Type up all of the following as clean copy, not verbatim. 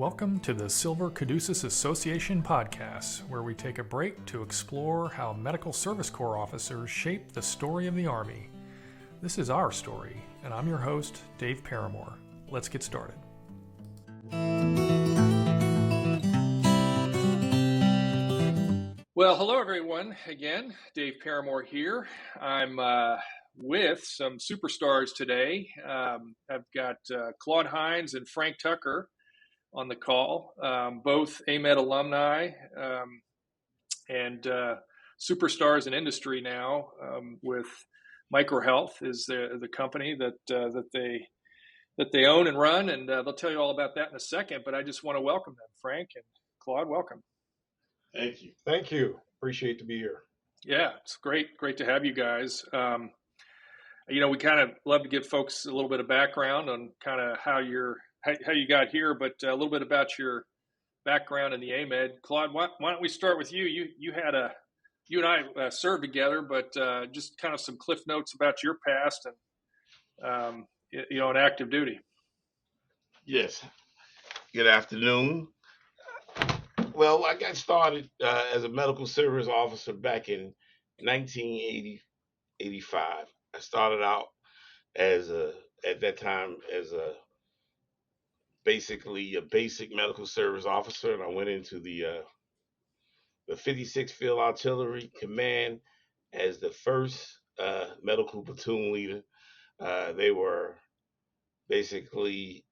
Welcome to the Silver Caduceus Association podcast, where we take a break to explore how Medical Service Corps officers shape the story of the Army. This is our story, and I'm your host, Dave Parramore. Let's get started. Well, hello everyone. Again, Dave Parramore here. I'm with some superstars today. I've got Claude Hines and Frank Tucker on the call, both AMED alumni and superstars in industry now. With MicroHealth is the company that they own and run, and they'll tell you all about that in a second. But I just want to welcome them, Frank and Claude. Welcome. Thank you. Thank you. Appreciate to be here. Yeah, it's great to have you guys. We kind of love to give folks a little bit of background on kind of how you got here, but a little bit about your background in the AMED. Claude, why don't we start with you? You and I served together, but just kind of some cliff notes about your past and on active duty. Yes. Good afternoon. Well, I got started as a medical service officer back in 1985. I started out at that time as basically a basic medical service officer, and I went into the 56th Field Artillery Command as the first medical platoon leader. They were basically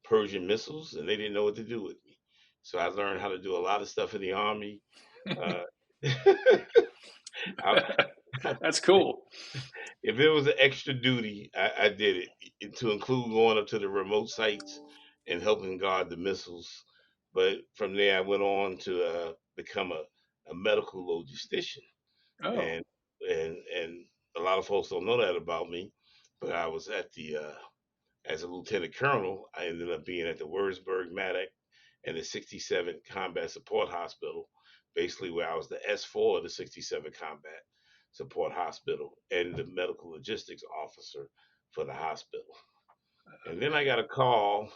Persian missiles, and they didn't know what to do with me. So I learned how to do a lot of stuff in the Army. That's cool. If it was an extra duty, I did it, to include going up to the remote sites and helping guard the missiles. But from there, I went on to become a medical logistician. Oh. And a lot of folks don't know that about me, but I was at as a lieutenant colonel, I ended up being at the Würzburg Medic and the 67 Combat Support Hospital, basically where I was the S4 of the 67 Combat Support Hospital and the medical logistics officer for the hospital. And then I got a call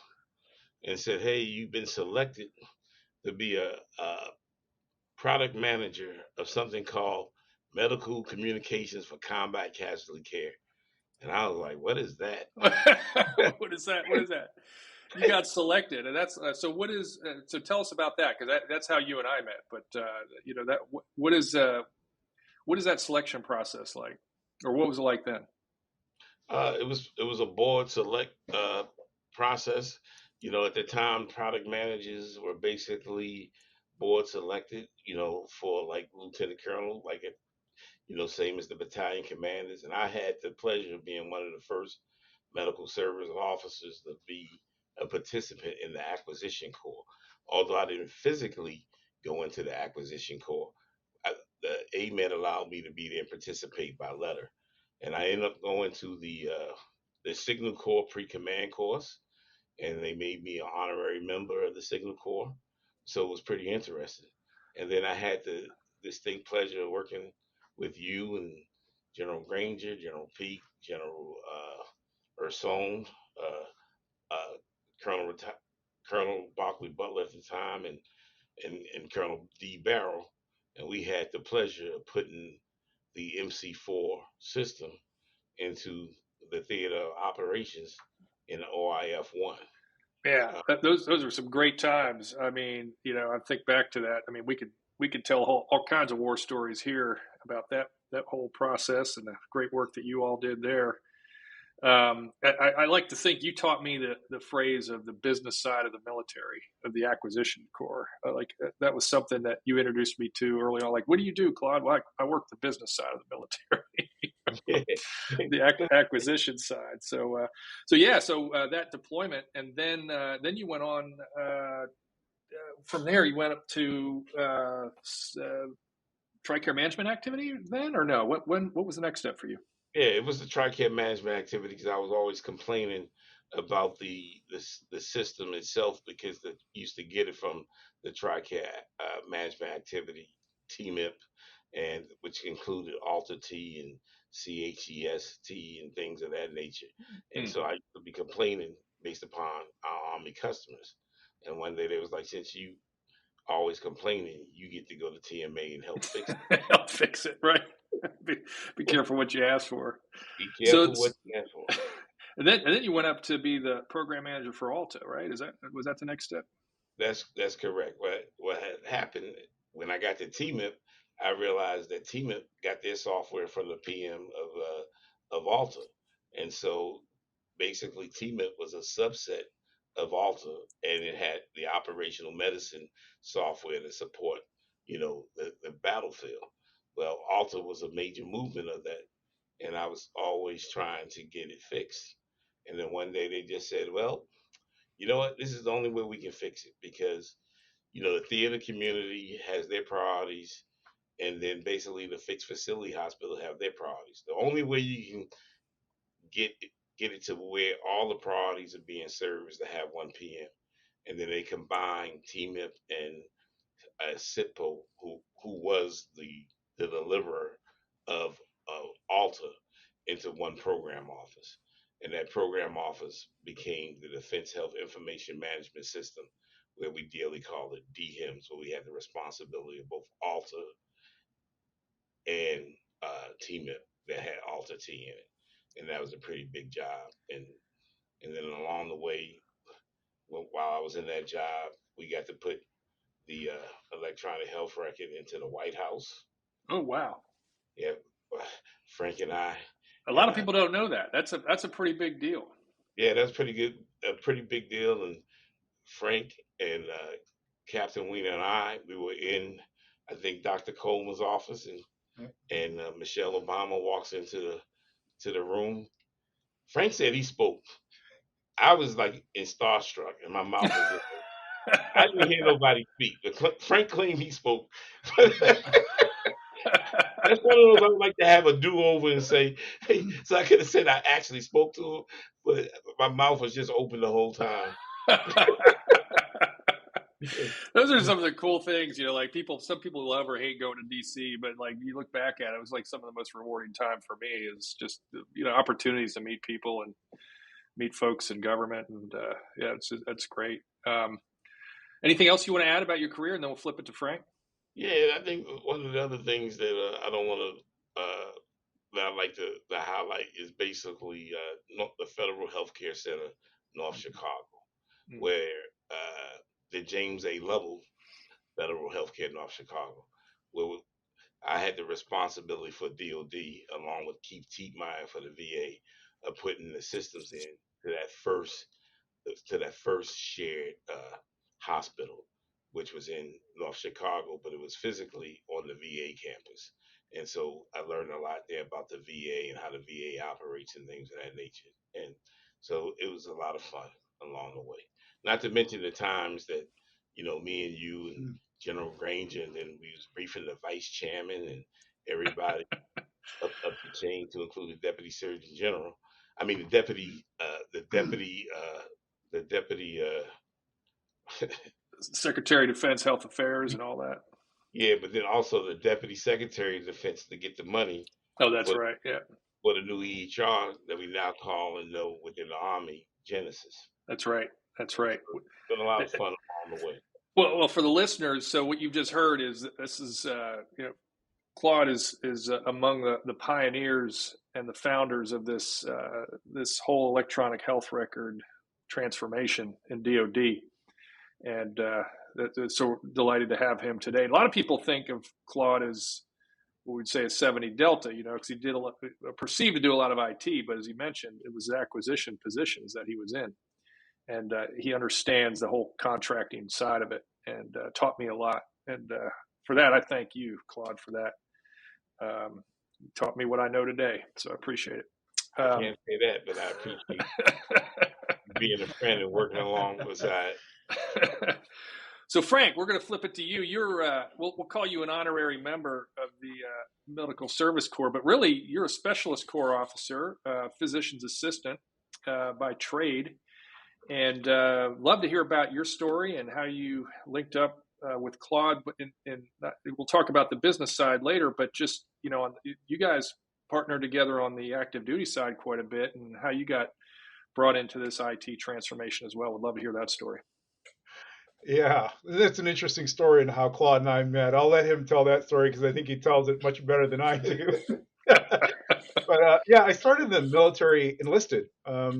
and said, hey, you've been selected to be a product manager of something called Medical Communications for Combat Casualty Care. And I was like, what is that? What is that? You got selected, and that's so. What is so? Tell us about that, because that's how you and I met. But what is that selection process like, or what was it like then? It was a board select process. At the time, product managers were basically board selected. For like lieutenant colonel, like same as the battalion commanders. And I had the pleasure of being one of the first medical service officers to be a participant in the acquisition corps. Although I didn't physically go into the acquisition corps, the AMED allowed me to be there and participate by letter. And I ended up going to the Signal Corps pre-command course, and they made me an honorary member of the Signal Corps. So it was pretty interesting. And then I had the distinct pleasure of working with you and General Granger, General Peake, General Urson, Colonel Barclay Butler at the time, and Colonel D. Barrow. And we had the pleasure of putting the MC4 system into the theater of operations in the OIF-1. Yeah, those are some great times. I mean, I think back to that. I mean, we could tell all kinds of war stories here about that whole process and the great work that you all did there. I like to think you taught me the phrase of the business side of the military, of the acquisition corps. That was something that you introduced me to early on. Like, what do you do, Claude? Well, I work the business side of the military, the acquisition side. So that deployment, and then you went on. From there, you went up to TRICARE management activity then, or no? What was the next step for you? Yeah, it was the TRICARE management activity, because I was always complaining about the system itself, because they used to get it from the TRICARE management activity TMIP, and which included Alta T and CHEST and things of that nature. And so I used to be complaining based upon our Army customers. And one day they was like, since you always complaining, you get to go to TMA and help fix Help fix it, right? be, be careful what you ask for. it. Be So, careful what you ask for. and then you went up to be the program manager for Alta, right? Was that the next step? That's correct. What had happened when I got to TMIP, I realized that TMIP got their software from the PM of Alta, and so basically TMIP was a subset of Alta, and it had the operational medicine software to support, the battlefield. Well, Alta was a major movement of that, and I was always trying to get it fixed. And then one day they just said, well, you know what? This is the only way we can fix it because the theater community has their priorities, and then basically the fixed facility hospital have their priorities. The only way you can get get it to where all the priorities are being served is to have one PM, and then they combine TMIP and SIPO, who was the deliverer of Alta, into one program office. And that program office became the Defense Health Information Management System, where we daily call it DHIMS, where we had the responsibility of both Alta and TMIP that had Alta T in it. And that was a pretty big job. And then along the way, while I was in that job, we got to put the electronic health record into the White House. Oh, wow. Yeah, Frank and I, A lot and of people don't know that. That's a pretty big deal. yeah, that's pretty good, a pretty big deal. And Frank and Captain Wiener and I, we were in, I think, Dr. Coleman's office, and Michelle Obama walks into the room. Frank said he spoke. I was like in starstruck, and my mouth was just. I didn't hear nobody speak, but Frank claimed he spoke. That's one of those I would like to have a do over and say, hey, so I could have said I actually spoke to him, but my mouth was just open the whole time. Those are some of the cool things, like some people love or hate going to DC, but like you look back at it, it was like some of the most rewarding time for me is just, opportunities to meet people and meet folks in government. And yeah, that's great. Anything else you want to add about your career? And then we'll flip it to Frank. Yeah, I think one of the other things that I don't want to that I like to highlight is basically the Federal Healthcare Center, North Chicago, Mm. where the James A. Lovell Federal Healthcare North Chicago, where I had the responsibility for DOD along with Keith Tietmeyer for the VA of putting the systems in to that first shared hospital, which was in North Chicago, but it was physically on the VA campus. And so I learned a lot there about the VA and how the VA operates and things of that nature. And so it was a lot of fun along the way. Not to mention the times that, me and you and General Granger, and then we was briefing the vice chairman and everybody up the chain to include the deputy surgeon general. I mean, the deputy, Secretary of Defense, Health Affairs, and all that. yeah, but then also the deputy secretary of defense to get the money Oh, that's for right. Yeah, for the new EHR that we now call and know within the Army, Genesis. that's right. That's And right. so it's been a lot of fun along the way. Well, for the listeners, so what you've just heard is this is, Claude is among the pioneers and the founders of this whole electronic health record transformation in DoD, and so delighted to have him today. A lot of people think of Claude as what we'd say a 70 Delta, because he did perceived to do a lot of IT, but as he mentioned, it was acquisition positions that he was in, and he understands the whole contracting side of it, and taught me a lot. And for that, I thank you, Claude, for that. Taught me what I know today, so I appreciate it. I can't say that, but I appreciate being a friend and working along beside. So, Frank, we're going to flip it to you. We'll call you an honorary member of the Medical Service Corps, but really you're a specialist corps officer, physician's assistant by trade, and love to hear about your story and how you linked up with Claude. And we'll talk about the business side later, but just, you guys partner together on the active duty side quite a bit, and how you got brought into this IT transformation as well. Would love to hear that story. Yeah, that's an interesting story and how Claude and I met. I'll let him tell that story because I think he tells it much better than I do. But yeah, I started in the military enlisted.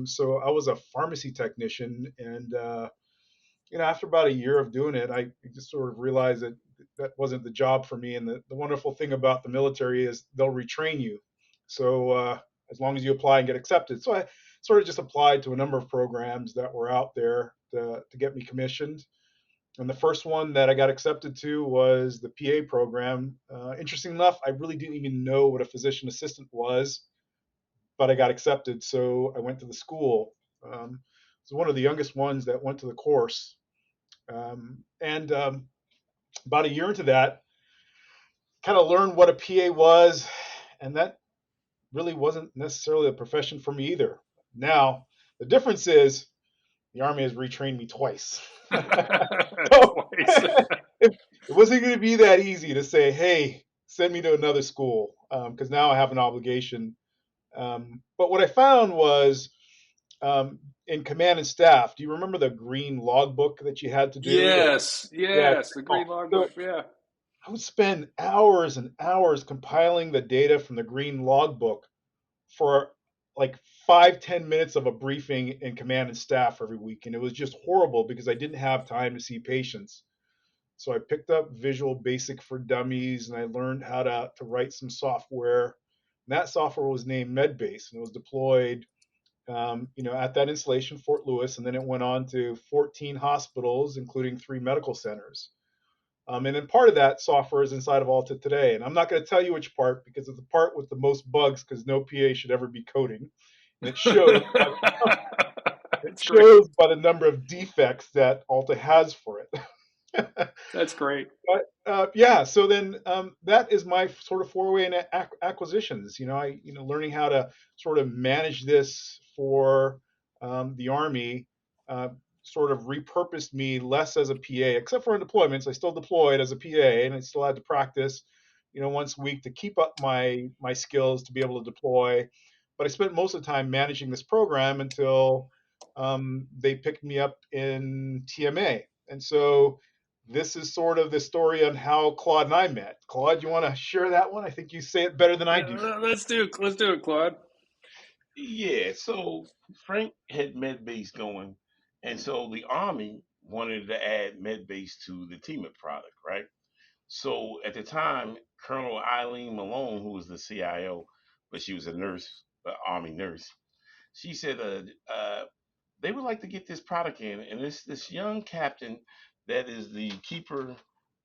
So I was a pharmacy technician, and after about a year of doing it, I just sort of realized that that wasn't the job for me. And the wonderful thing about the military is they'll retrain you. So as long as you apply and get accepted. So I sort of just applied to a number of programs that were out there to get me commissioned. And the first one that I got accepted to was the PA program. Interesting enough, I really didn't even know what a physician assistant was, but I got accepted. So I went to the school. Was one of the youngest ones that went to the course. And about a year into that, kind of learned what a PA was. And that really wasn't necessarily a profession for me either. Now, the difference is the Army has retrained me twice. So Twice. it wasn't going to be that easy to say, hey, send me to another school, because now I have an obligation. But what I found was in command and staff, do you remember the green logbook that you had to do? Yes, Yeah. yes, the green So logbook. Yeah. I would spend hours and hours compiling the data from the green logbook for like 5-10 minutes of a briefing in command and staff every week. And it was just horrible because I didn't have time to see patients. So I picked up Visual Basic for Dummies and I learned how to write some software. And that software was named Medbase and it was deployed at that installation, Fort Lewis, and then it went on to 14 hospitals, including 3 medical centers. And then part of that software is inside of Alta today. And I'm not going to tell you which part because it's the part with the most bugs because no PA should ever be coding. And it That's great. shows by the number of defects that Alta has for it. That's great. But yeah, so then that is my sort of foray into acquisitions. Learning how to sort of manage this for the Army sort of repurposed me less as a PA, except for in deployments. I still deployed as a PA, and I still had to practice, once a week to keep up my skills to be able to deploy. But I spent most of the time managing this program until they picked me up in TMA, and so this is sort of the story on how Claude and I met. Claude, you want to share that one? I think you say it better than I do. Let's do it, Claude. Yeah, so Frank had MedBase going, and so the Army wanted to add MedBase to the TMIP product, right? So at the time, Colonel Eileen Malone, who was the CIO, but she was a nurse, Army nurse, she said they would like to get this product in, and it's this young captain that is the keeper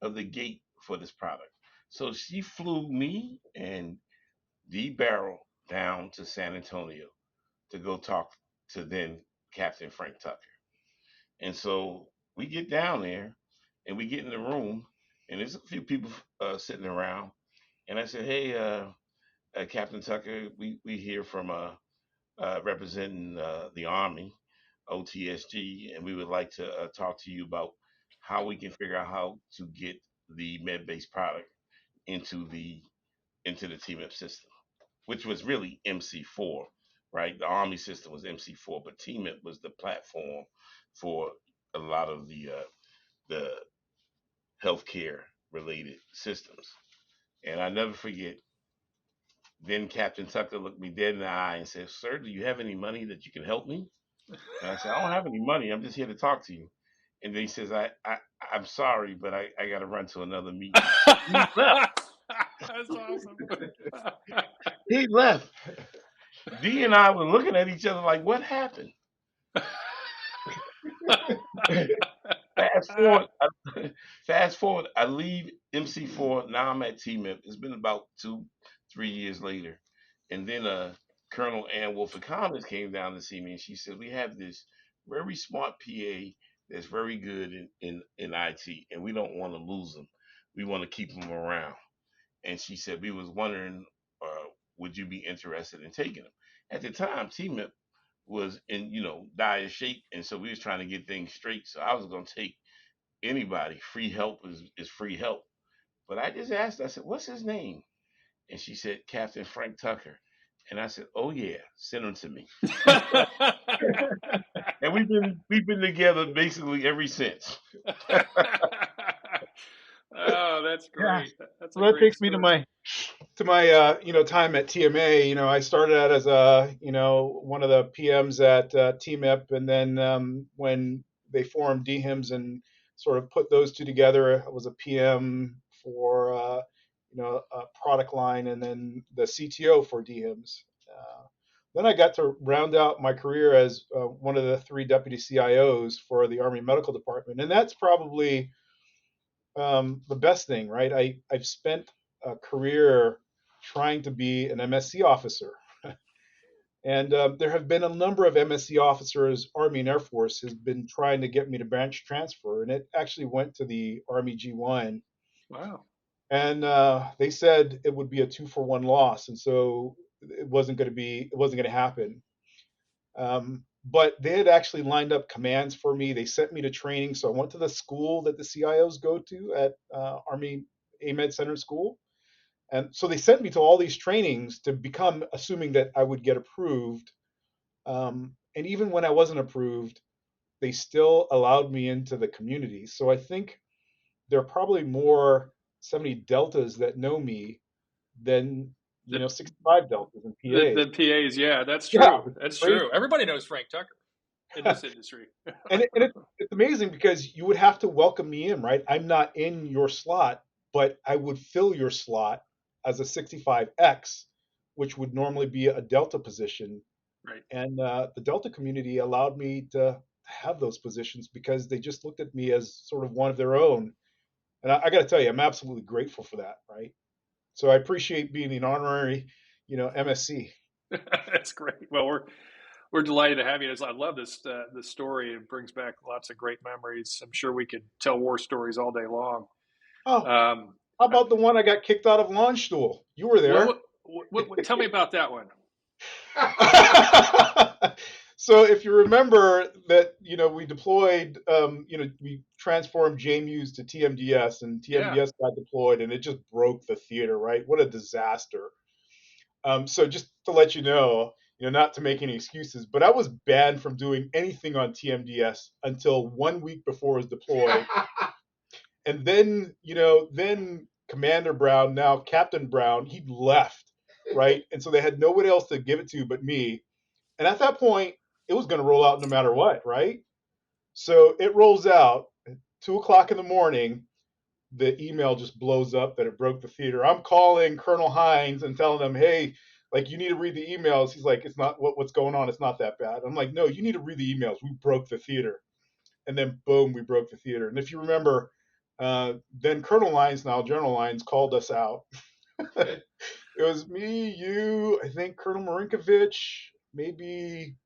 of the gate for this product. So she flew me and D Barrel down to San Antonio to go talk to then Captain Frank Tucker. And so we get down there and we get in the room, and there's a few people sitting around. And I said, hey, Captain Tucker, we hear from representing the Army, OTSG, and we would like to talk to you about how we can figure out how to get the med-based product into the TMIP system, which was really MC4, right? The Army system was MC4, but TMIP was the platform for a lot of the healthcare related systems. And I never forget. Then Captain Tucker looked me dead in the eye and said, "Sir, do you have any money that you can help me?" And I said, "I don't have any money. I'm just here to talk to you." And then he says, I'm sorry, but I got to run to another meeting." He left. That's awesome. He left. D and I were looking at each other like, what happened? Fast forward, fast forward. I leave MC4. Now I'm at TMIP. It's been about 3 years later, and then Colonel Ann Wolford Collins came down to see me, and she said, "We have this very smart PA that's very good in IT, and we don't want to lose them. We want to keep them around." And she said, "We was wondering, would you be interested in taking them?" At the time, TMIP was in dire shape, and so we was trying to get things straight. So I was going to take anybody. Free help is free help. But I just asked, I said, "What's his name?" And she said, "Captain Frank Tucker." And I said, "Oh yeah, send him to me." and we've been together basically ever since. Oh, that's Yeah. great. That's So a that great takes me to story. my time at TMA. I started out as a one of the PMs at TMIP, and then when they formed DHIMS and sort of put those two together, I was a PM for a product line, and then the CTO for DHIMS. Then I got to round out my career as one of the three deputy CIOs for the Army Medical Department, and that's probably the best thing, right? I've spent a career trying to be an MSc officer, and there have been a number of MSc officers. Army and Air Force has been trying to get me to branch transfer, and it actually went to the Army G1, Wow. and they said it would be a 2-for-1 loss, and so it wasn't going to happen. But they had actually lined up commands for me. They sent me to training, so I went to the school that the CIOs go to at Army AMED Center School, and so they sent me to all these trainings to become, assuming that I would get approved. And even when I wasn't approved, they still allowed me into the community. So I think there are probably more 70 deltas that know me than The, 65 deltas and the PAs. PAs, yeah, that's Yeah, true. it's That's crazy. true. Everybody knows Frank Tucker in this industry. And it's amazing because you would have to welcome me in, right? I'm not in your slot, but I would fill your slot as a 65X, which would normally be a Delta position. Right. And the Delta community allowed me to have those positions because they just looked at me as sort of one of their own. And I got to tell you, I'm absolutely grateful for that, right? So I appreciate being an honorary, MSc. That's great. Well, we're delighted to have you. I love this story. It brings back lots of great memories. I'm sure we could tell war stories all day long. Oh, Um, how about the one I got kicked out of launch stool? You were there. tell me about that one. So if you remember that, we deployed, we transformed JMUs to TMDS, and Yeah. TMDS got deployed, and it just broke the theater, right? What a disaster. So just to let you know, not to make any excuses, but I was banned from doing anything on TMDS until 1 week before it was deployed. And then Commander Brown, now Captain Brown, he left, right? And so they had nobody else to give it to but me. And at that point, it was going to roll out no matter what, right? So it rolls out at 2 o'clock in the morning. The email just blows up that it broke the theater. I'm calling Colonel Hines and telling him, hey, like, you need to read the emails. He's like, it's not what's going on. It's not that bad. I'm like, no, you need to read the emails. We broke the theater. And then boom, we broke the theater. And if you remember, then Colonel Lines, now General Lines, called us out. It was me, you, I think Colonel Marinkovich, maybe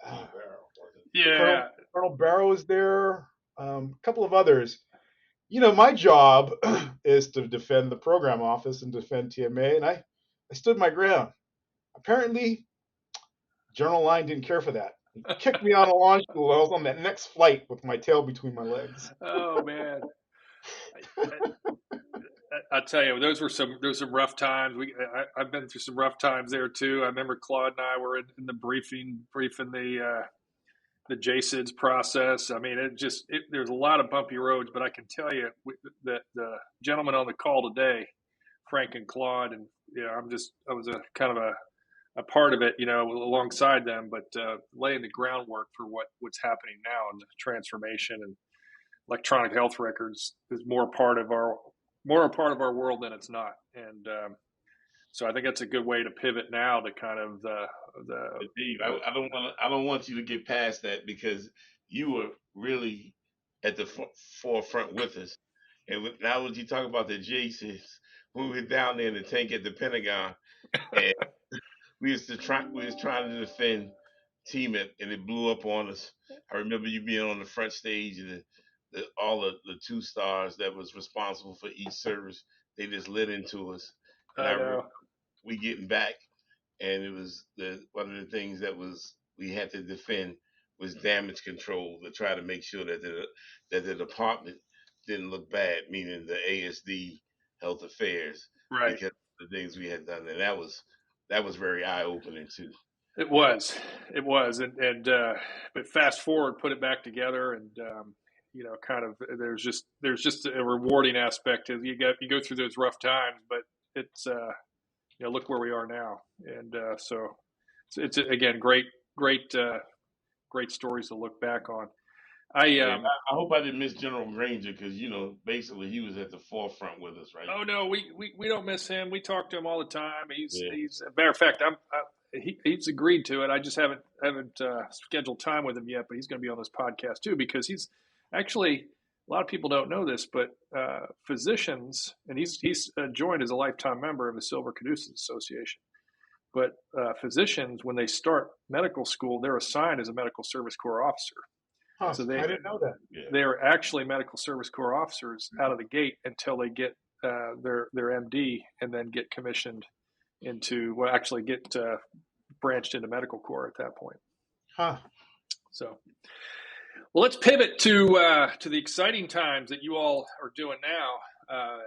uh, Colonel Yeah. Colonel Barrow was there, a couple of others. My job is to defend the program office and defend TMA, and I stood my ground. Apparently, General Line didn't care for that. He kicked me out of launch school. I was on that next flight with my tail between my legs. Oh man. I tell you, those were some rough times. I've been through some rough times there too. I remember Claude and I were in the briefing the JSIDS process. I mean, there's a lot of bumpy roads, but I can tell you that the gentleman on the call today, Frank and Claude, and I was a kind of a part of it, alongside them, but laying the groundwork for what's happening now in the transformation and electronic health records is more a part of our world than it's not, and so I think that's a good way to pivot now to kind of But Dave, I don't want you to get past that because you were really at the forefront with us. And now when you talk about the Jasons, when we were down there in the tank at the Pentagon, and we was trying to defend Team It, and it blew up on us. I remember you being on the front stage, and all the 2 stars that was responsible for each service, they just lit into us. And I I remember know. we getting back, and it was one of the things that was we had to defend was damage control to try to make sure that the department didn't look bad, meaning the ASD Health Affairs, Right. because of the things we had done, and that was very eye opening too. It was, but fast forward, put it back together, and kind of there's just a rewarding aspect to you go through those rough times, but it's look where we are now, and so it's again great stories to look back on. I Yeah, I hope I didn't miss General Granger because basically he was at the forefront with us, right? Oh no, we don't miss him. We talk to him all the time. Yeah, He's a matter of fact. He's agreed to it. I just haven't scheduled time with him yet, but he's going to be on this podcast too because he's actually a lot of people don't know this, but physicians, and he's joined as a lifetime member of the Silver Caduceus Association. But physicians, when they start medical school, they're assigned as a medical service corps officer. Huh, So I didn't know that. yeah, they are actually medical service corps officers out of the gate until they get their MD and then get commissioned actually get branched into medical corps at that point. Huh. So, well, let's pivot to the exciting times that you all are doing now,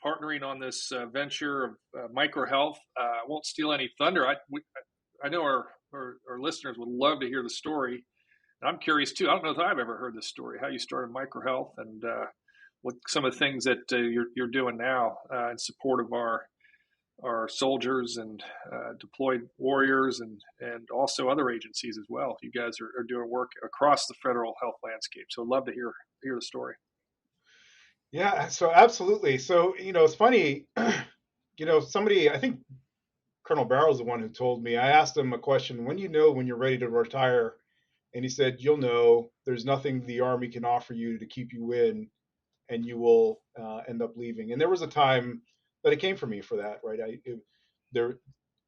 partnering on this venture of MicroHealth. I won't steal any thunder. I know our listeners would love to hear the story. I'm curious too. I don't know if I've ever heard this story. How you started MicroHealth and what some of the things that you're doing now in support of our soldiers and deployed warriors and also other agencies as well. You guys are doing work across the federal health landscape. So I'd love to hear the story. Yeah, so absolutely. So, it's funny, somebody, I think Colonel Barrow's the one who told me, I asked him a question, when you're ready to retire? And he said, you'll know there's nothing the Army can offer you to keep you in, and you will end up leaving. And there was a time that it came for me for that, right?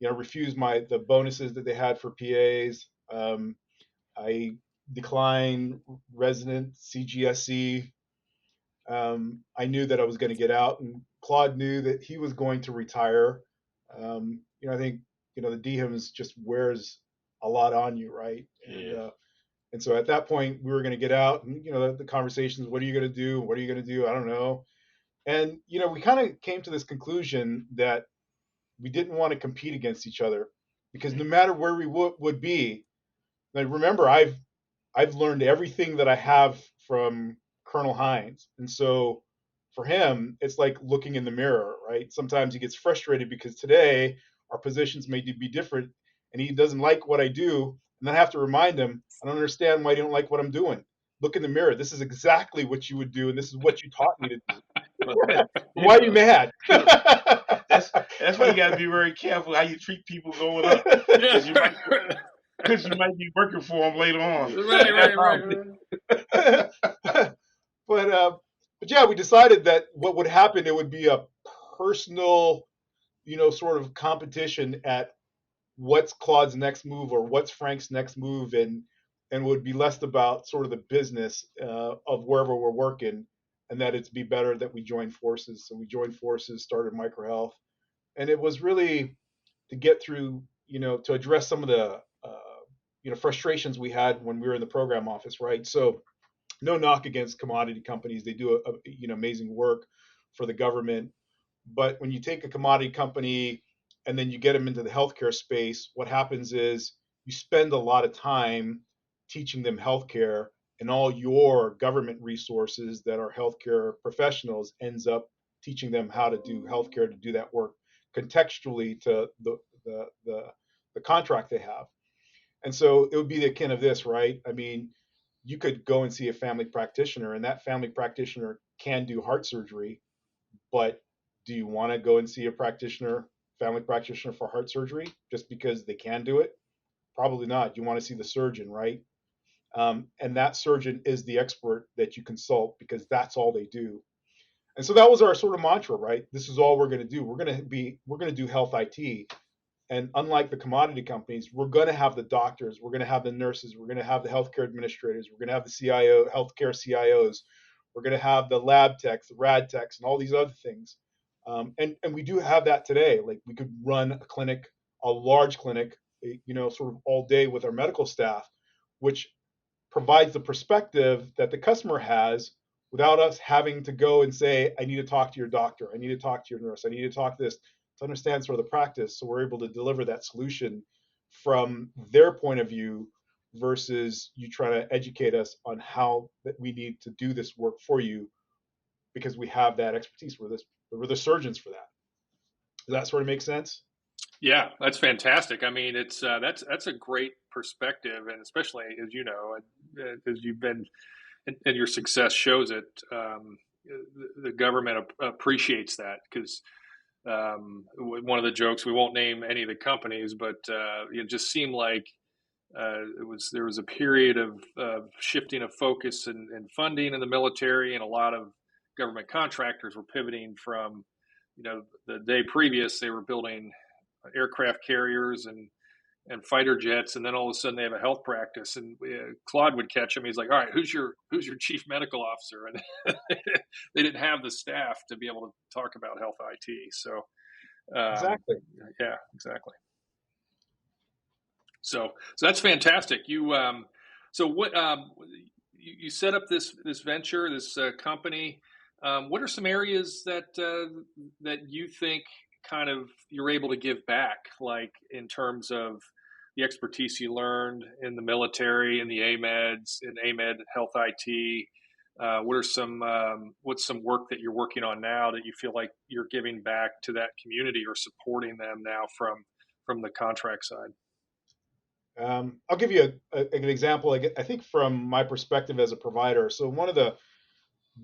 Refused the bonuses that they had for PAs. I declined resident CGSC. I knew that I was going to get out, and Claude knew that he was going to retire. I think the DHIMS just wears a lot on you, right? yeah. And so at that point, we were going to get out, and the conversations. What are you going to do? What are you going to do? I don't know. And we kind of came to this conclusion that we didn't want to compete against each other because no matter where we would be, like remember, I've learned everything that I have from Colonel Hines. And so for him, it's like looking in the mirror, right? Sometimes he gets frustrated because today our positions may be different and he doesn't like what I do. And then I have to remind him, I don't understand why you don't like what I'm doing. Look in the mirror. This is exactly what you would do. And this is what you taught me to do. Why are you mad? That's why you got to be very careful how you treat people going up because you might be working for them later on. Right. But yeah, we decided that what would happen, it would be a personal, sort of competition at what's Claude's next move or what's Frank's next move, and would be less about sort of the business of wherever we're working, and that it'd be better that we join forces. So we joined forces, started MicroHealth, and it was really to get through, to address some of the frustrations we had when we were in the program office, right? So no knock against commodity companies. They do amazing work for the government. But when you take a commodity company and then you get them into the healthcare space, what happens is you spend a lot of time teaching them healthcare, and all your government resources that are healthcare professionals ends up teaching them how to do healthcare, to do that work contextually to the contract they have. And so it would be the akin of this, right? I mean, you could go and see a family practitioner, and that family practitioner can do heart surgery, but do you want to go and see a family practitioner for heart surgery just because they can do it? Probably not. You want to see the surgeon, right? And that surgeon is the expert that you consult because that's all they do. And so that was our sort of mantra, right? This is all we're going to do. We're going to do health IT. And unlike the commodity companies, we're going to have the doctors, we're going to have the nurses, we're going to have the healthcare administrators, we're going to have the healthcare CIOs, we're going to have the lab techs, the rad techs, and all these other things. And we do have that today. Like we could run a large clinic, sort of all day with our medical staff, which provides the perspective that the customer has without us having to go and say, I need to talk to your doctor, I need to talk to your nurse, I need to talk this, to understand sort of the practice. So we're able to deliver that solution from their point of view versus you trying to educate us on how that we need to do this work for you because we have that expertise. We're the surgeons for that. Does that sort of make sense? Yeah, that's fantastic. I mean, it's that's a great perspective, and especially as you know, as you've been, and your success shows it. The government appreciates that because one of the jokes, we won't name any of the companies, but it just seemed like there was a period of shifting of focus and funding in the military, and a lot of government contractors were pivoting from, the day previous they were building aircraft carriers and fighter jets, and then all of a sudden they have a health practice. And Claude would catch him. He's like, "All right, who's your chief medical officer?" And they didn't have the staff to be able to talk about health IT. So Exactly. yeah, exactly. So that's fantastic. So what you set up this venture, this company. What are some areas that you think kind of you're able to give back, like in terms of the expertise you learned in the military and the AMEDs and AMED Health IT? What's some work that you're working on now that you feel like you're giving back to that community or supporting them now from the contract side? I'll give you an example. I think from my perspective as a provider. So one of the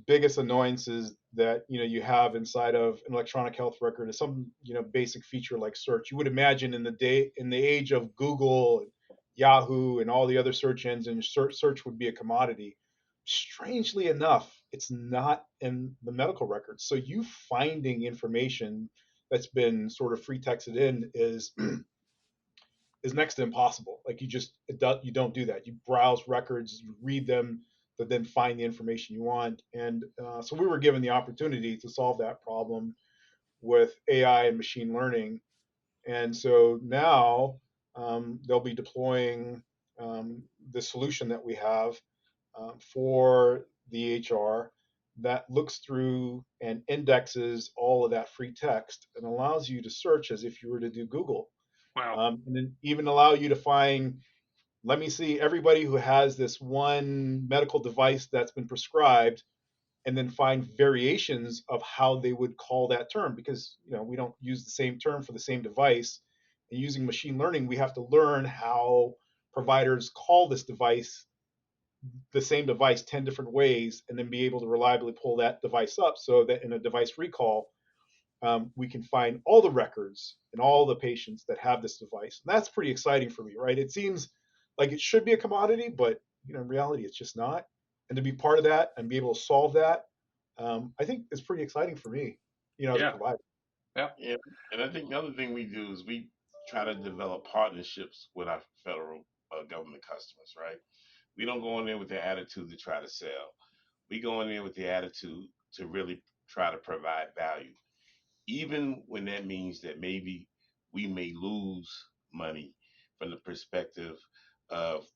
biggest annoyances that you have inside of an electronic health record is some basic feature like search. You would imagine in the age of Google, and Yahoo, and all the other search engines, search would be a commodity. Strangely enough, it's not in the medical records. So you finding information that's been sort of free texted in is next to impossible. Like you don't do that. You browse records, you read them, but then find the information you want. And so we were given the opportunity to solve that problem with AI and machine learning. And so now they'll be deploying the solution that we have for the EHR that looks through and indexes all of that free text and allows you to search as if you were to do Google, Wow. and then even allow you to find, let me see everybody who has this one medical device that's been prescribed, and then find variations of how they would call that term, because we don't use the same term for the same device. And using machine learning, we have to learn how providers call this device, the same device, 10 different ways, and then be able to reliably pull that device up so that in a device recall, we can find all the records and all the patients that have this device. And that's pretty exciting for me, right? It seems like it should be a commodity, but in reality, it's just not. And to be part of that and be able to solve that, I think is pretty exciting for me, as a Yeah. provider. Yeah. Yeah, and I think the other thing we do is we try to develop partnerships with our federal government customers, right? We don't go in there with the attitude to try to sell. We go in there with the attitude to really try to provide value, even when that means that maybe we may lose money from the perspective of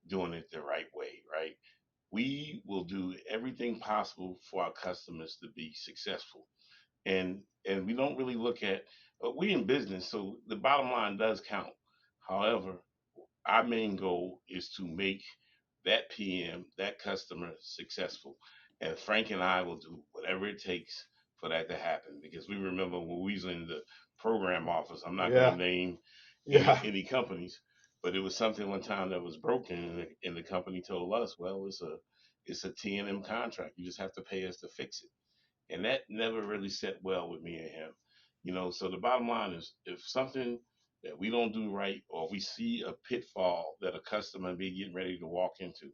doing it the right way, right? We will do everything possible for our customers to be successful. And we don't really look at we in business, so the bottom line does count. However, our main goal is to make that PM, that customer successful. And Frank and I will do whatever it takes for that to happen. Because we remember when we was in the program office, I'm not going Yeah, to name yeah. any companies, but it was something one time that was broken, and the company told us, well, it's a T&M contract. You just have to pay us to fix it, and that never really set well with me and him. So the bottom line is, if something that we don't do right, or we see a pitfall that a customer may be getting ready to walk into,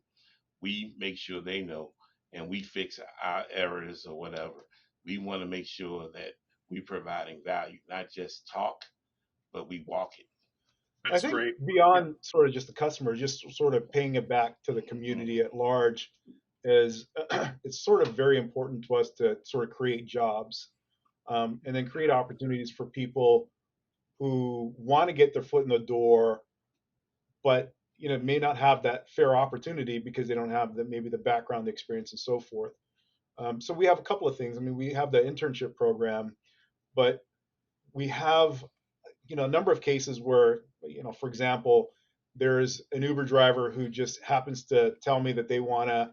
we make sure they know, and we fix our errors or whatever. We want to make sure that we're providing value, not just talk, but we walk it. I That's think great. Yeah. beyond sort of just the customer, just sort of paying it back to the community at large is it's sort of very important to us to sort of create jobs, and then create opportunities for people who want to get their foot in the door, but may not have that fair opportunity because they don't have maybe the background, the experience, and so forth. So we have a couple of things. I mean, we have the internship program, but we have a number of cases where For example, there's an Uber driver who just happens to tell me that they want to,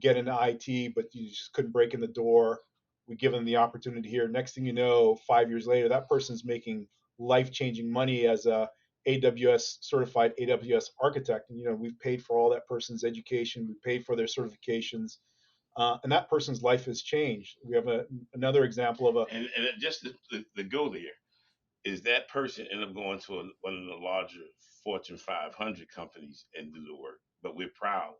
get into IT, but you just couldn't break in the door. We give them the opportunity here. Next thing you know, 5 years later, that person's making life-changing money as a AWS certified AWS architect. And we've paid for all that person's education, we paid for their certifications, and that person's life has changed. We have another example of a And just to go there, is that person end up going to one of the larger Fortune 500 companies and do the work. But we're proud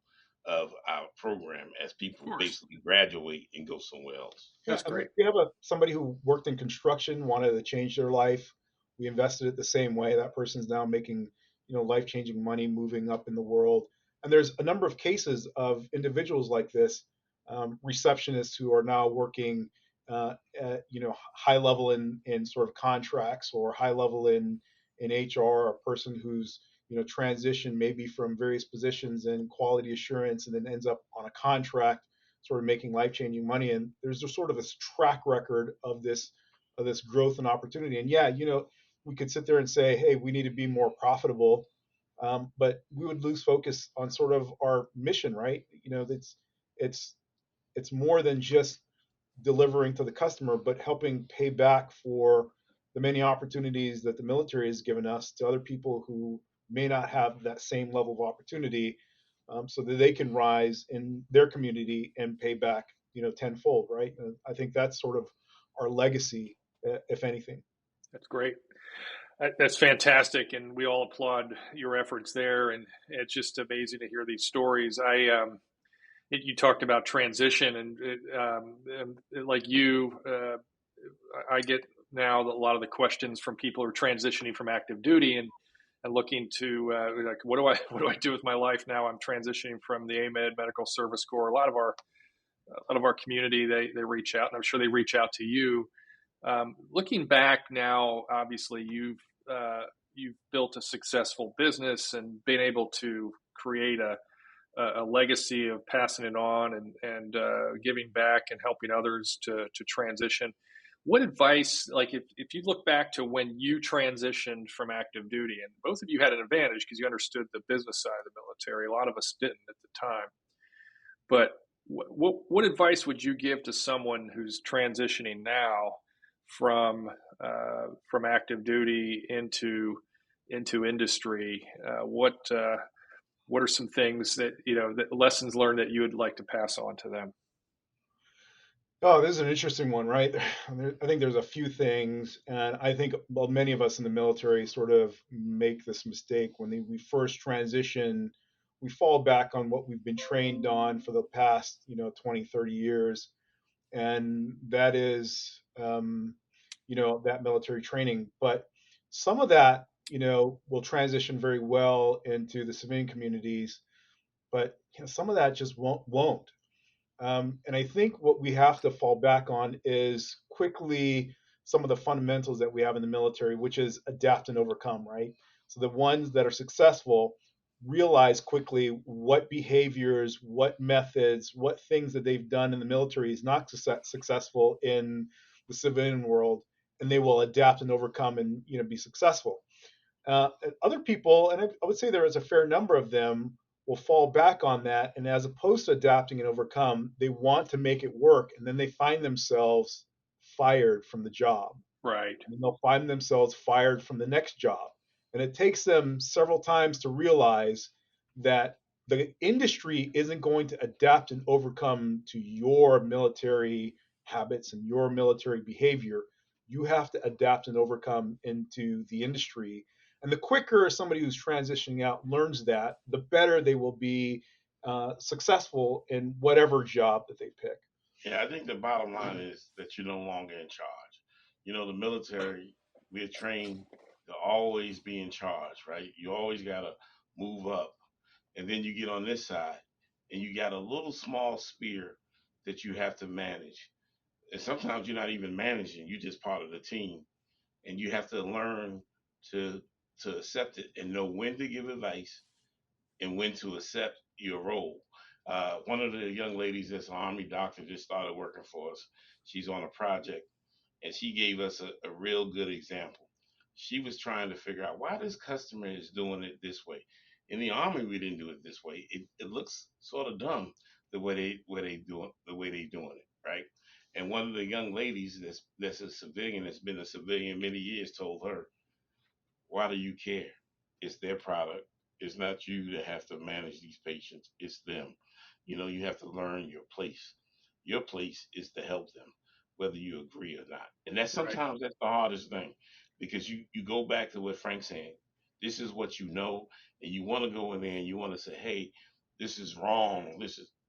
of our program as Of people course. basically graduate and go somewhere else. Yeah, That's and great. we have somebody who worked in construction, wanted to change their life. We invested it the same way. That person's now making, life-changing money, moving up in the world. And there's a number of cases of individuals like this, receptionists who are now working, at, high level in sort of contracts, or high level in HR. A person who's transitioned maybe from various positions in quality assurance and then ends up on a contract, sort of making life changing money. And there's just sort of this track record of this growth and opportunity. And yeah, we could sit there and say, hey, we need to be more profitable, but we would lose focus on sort of our mission, right? It's it's more than just delivering to the customer, but helping pay back for the many opportunities that the military has given us to other people who may not have that same level of opportunity, so that they can rise in their community and pay back, tenfold, right? And I think that's sort of our legacy, if anything. That's great. That's fantastic, and we all applaud your efforts there. And it's just amazing to hear these stories. You talked about transition, and like you, I get now a lot of the questions from people who are transitioning from active duty and looking to like, what do I do with my life now? I'm transitioning from the AMED Medical Service Corps. A lot of our community, they reach out, and I'm sure they reach out to you. Looking back now, obviously you've built a successful business and been able to create a legacy of passing it on and giving back and helping others to transition. What advice, like if you look back to when you transitioned from active duty, and both of you had an advantage because you understood the business side of the military, a lot of us didn't at the time. But what advice would you give to someone who's transitioning now from active duty into industry? What are some things that lessons learned that you would like to pass on to them? Oh, this is an interesting one, right? I think there's a few things, and I think, well, many of us in the military sort of make this mistake when we first transition. We fall back on what we've been trained on for the past, 20, 30 years, and that is, that military training. But some of that, will transition very well into the civilian communities, but some of that just won't. And I think what we have to fall back on is quickly some of the fundamentals that we have in the military, which is adapt and overcome, right? So the ones that are successful realize quickly what behaviors, what methods, what things that they've done in the military is not successful in the civilian world, and they will adapt and overcome and be successful. Other people, and I would say there is a fair number of them, will fall back on that. And as opposed to adapting and overcome, they want to make it work. And then they find themselves fired from the job. Right. And then they'll find themselves fired from the next job. And it takes them several times to realize that the industry isn't going to adapt and overcome to your military habits and your military behavior. You have to adapt and overcome into the industry. And the quicker somebody who's transitioning out learns that, the better they will be successful in whatever job that they pick. Yeah, I think the bottom line is that you're no longer in charge. The military, we're trained to always be in charge, right? You always got to move up. And then you get on this side and you got a little small spear that you have to manage. And sometimes you're not even managing, you're just part of the team. And you have to learn to accept it and know when to give advice and when to accept your role. One of the young ladies that's an Army doctor just started working for us. She's on a project and she gave us a real good example. she was trying to figure out why this customer is doing it this way. In the army, we didn't do it this way. It looks sort of dumb the way they doing it, right? And one of the young ladies that's a civilian, that's been a civilian many years, told her, why do you care? It's their product. It's not you that have to manage these patients. It's them. You have to learn your place. Your place is to help them, whether you agree or not. And Right. sometimes that's the hardest thing, because you go back to what Frank's saying. This is what you know, and you want to go in there and you want to say, hey, this is wrong.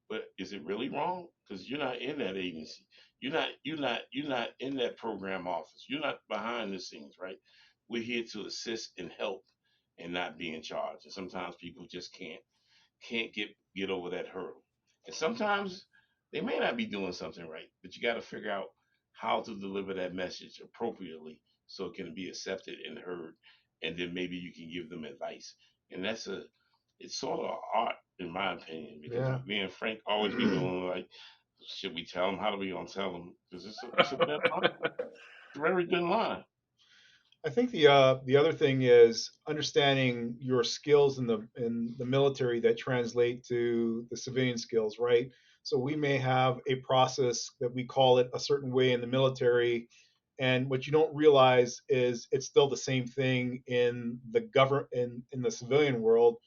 But is it really wrong? Because you're not in that agency. You're not in that program office. You're not behind the scenes, right? We're here to assist and help and not be in charge. And sometimes people just can't get over that hurdle. And sometimes they may not be doing something right, but you got to figure out how to deliver that message appropriately so it can be accepted and heard. And then maybe you can give them advice. And it's sort of an art, in my opinion, because Yeah. me and Frank always be doing like, should we tell them? How do we gonna tell them? Because it's a bad line. It's a very good line. I think the other thing is understanding your skills in the military that translate to the civilian skills, right? So we may have a process that we call it a certain way in the military, and what you don't realize is it's still the same thing in the in the civilian world,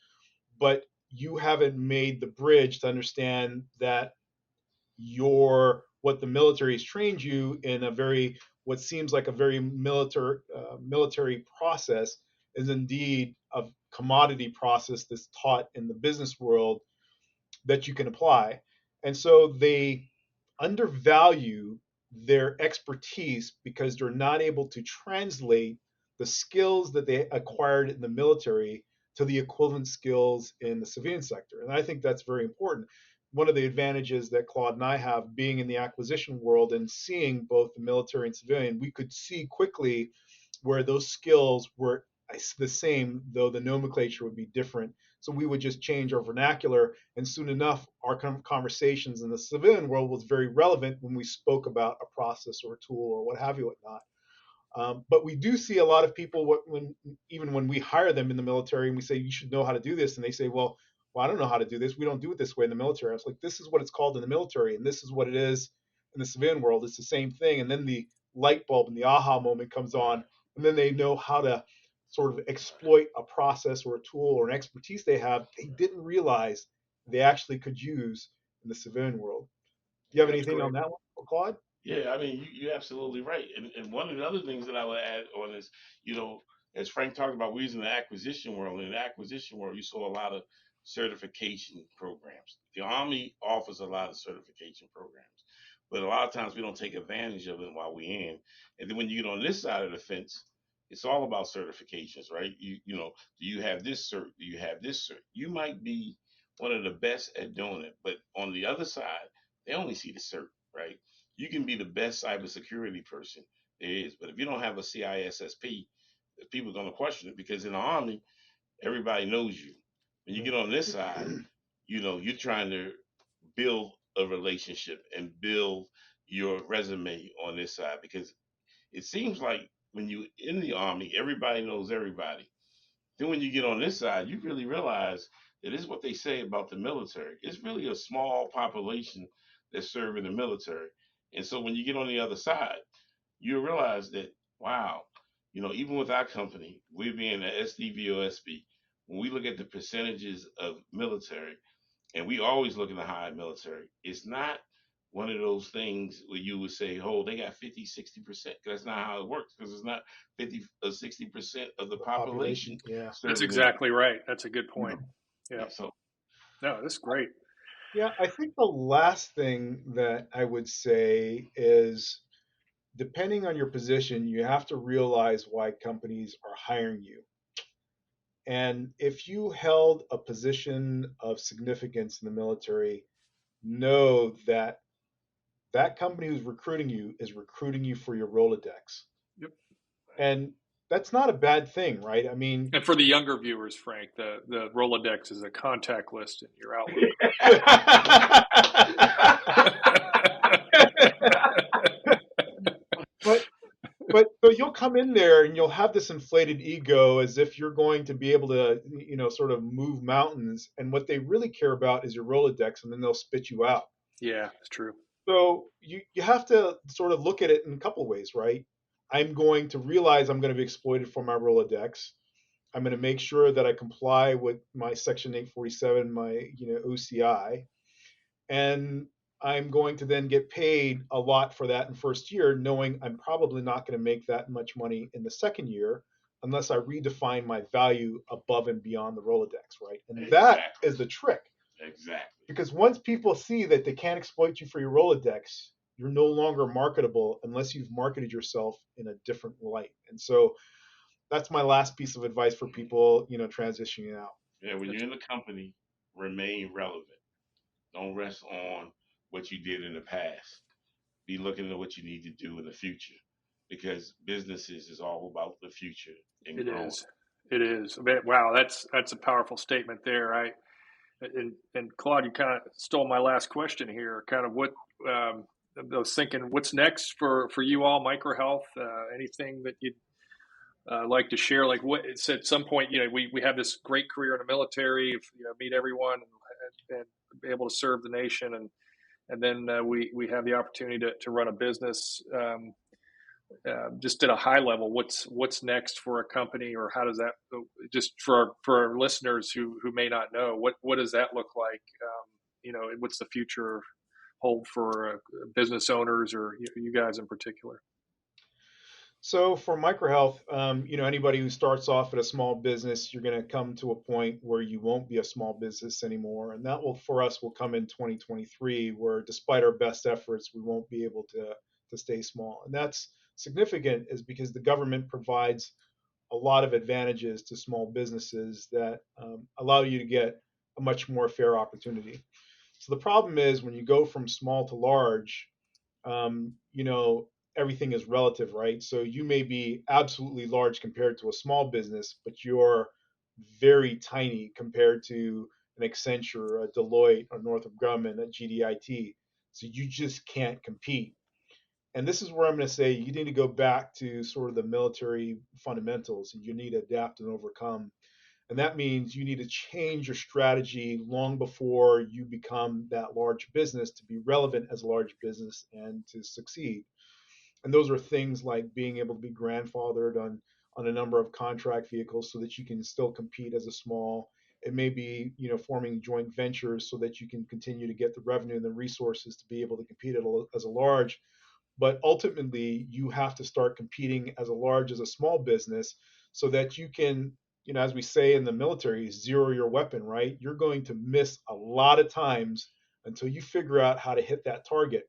but you haven't made the bridge to understand that your what the military has trained you in a very what seems like a very military process is indeed a commodity process that's taught in the business world that you can apply. And so they undervalue their expertise because they're not able to translate the skills that they acquired in the military to the equivalent skills in the civilian sector. And I think that's very important. One of the advantages that Claude and I have being in the acquisition world and seeing both the military and civilian, we could see quickly where those skills were the same, though the nomenclature would be different. So we would just change our vernacular, and soon enough, our conversations in the civilian world was very relevant when we spoke about a process or a tool or what have you, whatnot. But we do see a lot of people even when we hire them in the military and we say you should know how to do this, and they say, well, I don't know how to do this. We don't do it this way in the military. I was like, this is what it's called in the military, and this is what it is in the civilian world. It's the same thing. And then the light bulb and the aha moment comes on, and then they know how to sort of exploit a process or a tool or an expertise they have they didn't realize they actually could use in the civilian world. Do you have That's anything great. on that one, Claude? Yeah, I mean, you're absolutely right. And one of the other things that I would add on is, you know, as Frank talked about, we was in the acquisition world. In the acquisition world, you saw a lot of certification programs. The Army offers a lot of certification programs, but a lot of times we don't take advantage of it while we're in. And then when you get on this side of the fence, it's all about certifications, right? You know, do you have this cert? Do you have this cert? You might be one of the best at doing it, but on the other side, they only see the cert, right? You can be the best cybersecurity person there is, but if you don't have a CISSP, people are going to question it, because in the Army, everybody knows you. When you get on this side, you're trying to build a relationship and build your resume on this side, because it seems like when you in the Army, everybody knows everybody. Then when you get on this side, you really realize that this is what they say about the military. It's really a small population that serve in the military. And so when you get on the other side, you realize that, wow, even with our company, we being a SDVOSB, when we look at the percentages of military, and we always look at the high military, it's not one of those things where you would say, oh, they got 50, 60%. That's not how it works, because it's not 50 or 60% of the The population, population yeah. That's serving in. exactly right. That's a good point. Yeah. Yeah, so No, that's great. Yeah, I think the last thing that I would say is depending on your position, you have to realize why companies are hiring you. And if you held a position of significance in the military, know that that company who's recruiting you is recruiting you for your Rolodex. Yep. And that's not a bad thing, right? I mean, And for the younger viewers, Frank, the Rolodex is a contact list in your Outlook. but but so you'll come in there and you'll have this inflated ego as if you're going to be able to, sort of move mountains. And what they really care about is your Rolodex, and then they'll spit you out. Yeah, it's true. So you have to sort of look at it in a couple of ways, right? I'm going to realize I'm going to be exploited for my Rolodex. I'm going to make sure that I comply with my Section 847, my OCI, and I'm going to then get paid a lot for that in first year, knowing I'm probably not going to make that much money in the second year unless I redefine my value above and beyond the Rolodex, right? And that is the trick. Exactly. Because once people see that they can't exploit you for your Rolodex, you're no longer marketable unless you've marketed yourself in a different light. And so that's my last piece of advice for people, transitioning out. Yeah, when you're in the company, remain relevant. Don't rest on what you did in the past. Be looking at what you need to do in the future, because businesses is all about the future and It growing. is. It is. I mean, wow, that's a powerful statement there. And Claude, you kind of stole my last question here. Kind of what I was thinking. What's next for you all, MicroHealth? Anything that you'd like to share? Like, what it's at some point, we have this great career in the military. Meet everyone and be able to serve the nation, and then we have the opportunity to run a business. Just at a high level, what's next for a company, or how does that, just for our listeners who may not know, what does that look like? What's the future hold for business owners, or you guys in particular? So for MicroHealth, anybody who starts off at a small business, you're going to come to a point where you won't be a small business anymore, and that will, for us, will come in 2023, where despite our best efforts, we won't be able to stay small. And that's significant, is because the government provides a lot of advantages to small businesses that allow you to get a much more fair opportunity. So the problem is when you go from small to large, um, you know, everything is relative, right? So you may be absolutely large compared to a small business, but you're very tiny compared to an Accenture, a Deloitte, a Northrop Grumman, a GDIT. So you just can't compete. And this is where I'm going to say you need to go back to sort of the military fundamentals, and you need to adapt and overcome. And that means you need to change your strategy long before you become that large business to be relevant as a large business and to succeed. And those are things like being able to be grandfathered on a number of contract vehicles so that you can still compete as a small. It may be, forming joint ventures so that you can continue to get the revenue and the resources to be able to compete as a large. But ultimately, you have to start competing as a large as a small business so that you can, as we say in the military, zero your weapon, right? You're going to miss a lot of times until you figure out how to hit that target.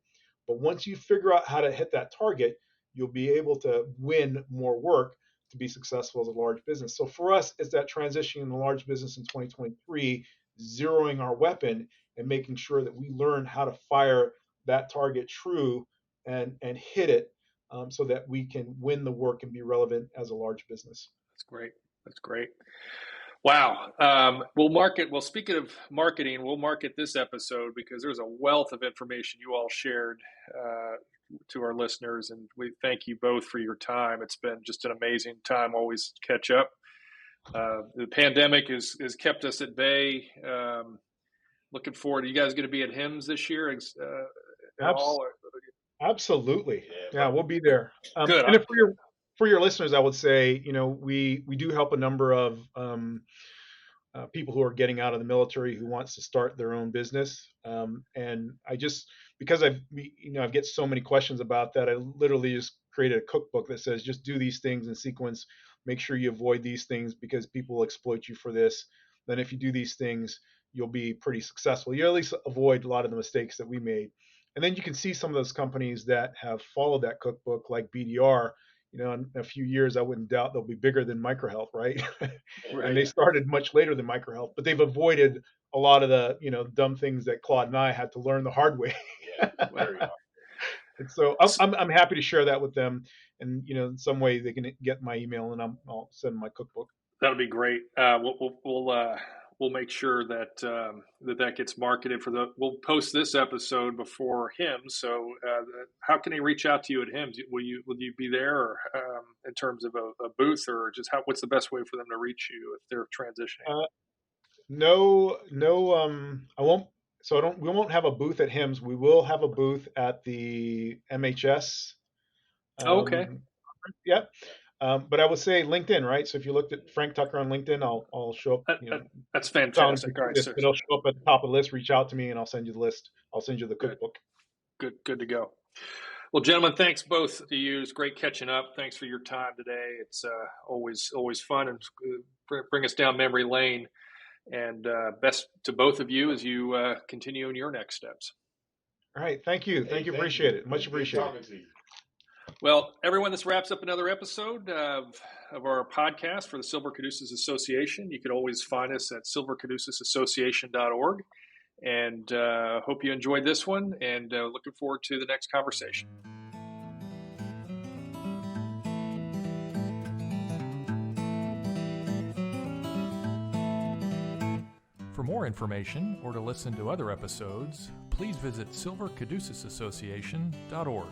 But once you figure out how to hit that target, you'll be able to win more work to be successful as a large business. So for us, it's that transition in the large business in 2023, zeroing our weapon and making sure that we learn how to fire that target true and hit it, so that we can win the work and be relevant as a large business. That's great. That's great. Wow. Well, speaking of marketing, we'll market this episode because there's a wealth of information you all shared to our listeners, and we thank you both for your time. It's been just an amazing time. Always catch up. The pandemic has kept us at bay. Looking forward. Are you guys going to be at HIMSS this year at all? Absolutely. Yeah, we'll be there. Good. And if for your listeners, I would say, we do help a number of people who are getting out of the military who wants to start their own business. And I just, because I get so many questions about that, I literally just created a cookbook that says just do these things in sequence. Make sure you avoid these things because people will exploit you for this. Then if you do these things, you'll be pretty successful. You at least avoid a lot of the mistakes that we made. And then you can see some of those companies that have followed that cookbook, like BDR. In a few years, I wouldn't doubt they'll be bigger than MicroHealth, right? Right. And they started much later than MicroHealth, but they've avoided a lot of the, dumb things that Claude and I had to learn the hard way. And so I'm happy to share that with them. And, in some way they can get my email and I'll send my cookbook. That'll be great. We'll we'll make sure that that gets marketed for the. We'll post this episode before HIMSS. So how can they reach out to you at HIMSS? Will you be there, or in terms of a booth, or just what's the best way for them to reach you if they're transitioning? No, I won't. So we won't have a booth at HIMSS. We will have a booth at the MHS. Oh, okay. Yeah. But I would say LinkedIn, right? So if you looked at Frank Tucker on LinkedIn, I'll show up. That's fantastic. All right, so it'll show up at the top of the list. Reach out to me, and I'll send you the list. I'll send you the cookbook. Good to go. Well, gentlemen, thanks both of you. It's great catching up. Thanks for your time today. It's always fun and bring us down memory lane. And best to both of you as you continue in your next steps. All right. Thank you. Thank you. Appreciate it. Much appreciated. Well, everyone, this wraps up another episode of our podcast for the Silver Caduceus Association. You can always find us at silvercaduceusassociation.org. And hope you enjoyed this one, and looking forward to the next conversation. For more information or to listen to other episodes, please visit silvercaduceusassociation.org.